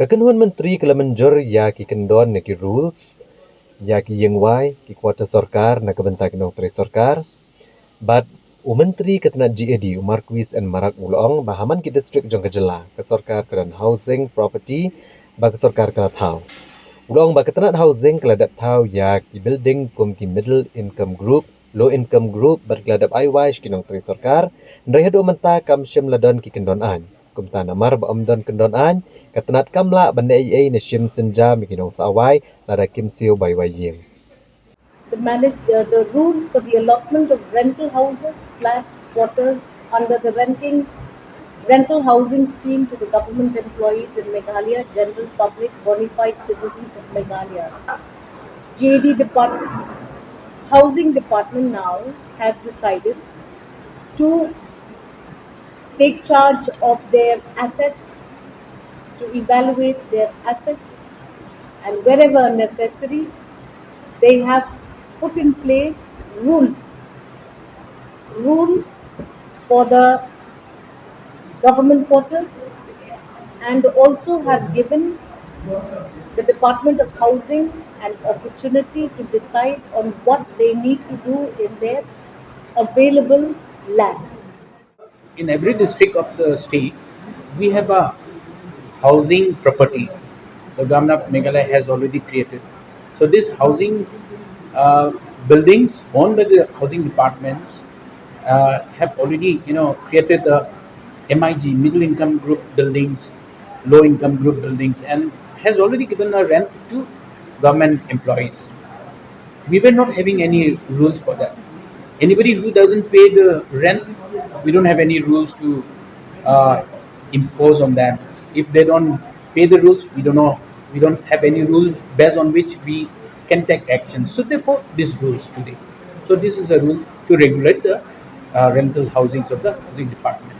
Kynhun Myntri kala Mynjur ya ki kendon na ki rules ya ki ïing ki kuota Sorkar na kebentak nong tre Sorkar. But Menteri ketena GAD Marquis and Marak Ulong bahaman ki district jong kejela ke Sorkar kedan housing property ba ke Sorkar kala thau. Ulong ba ketena housing kala dat thau ya ki building kum ki middle income group low income group bar kala dap Aiwai ki nong tre Sorkar ndai hado menta kam shim ladon ki kendon an. Kum ta namar ba amdon kendon an ketenat kamla bande ai na shim senja mi ki nong sawai lada kim siu bai wai ïing. The rules for the allotment of rental houses, flats, quarters under the rental housing scheme to the government employees in Meghalaya, general public, bona fide citizens of Meghalaya. GAD Housing Department now has decided to take charge of their assets, to evaluate their assets, and wherever necessary, they have put in place rules for the government quarters, and also have given the Department of Housing an opportunity to decide on what they need to do in their available land. In every district of the state, we have a housing property. The government of Meghalaya has already created. So these housing uh, buildings owned by the housing departments have already, created the MIG, middle income group buildings, low income group buildings, and has already given a rent to government employees. We were not having any rules for that. Anybody who doesn't pay the rent, we don't have any rules to uh, impose on them. If they don't pay the rules, we don't know. We don't have any rules based on which we can take action. So therefore, these rules today. So this is a rule to regulate the rental housings of the housing department.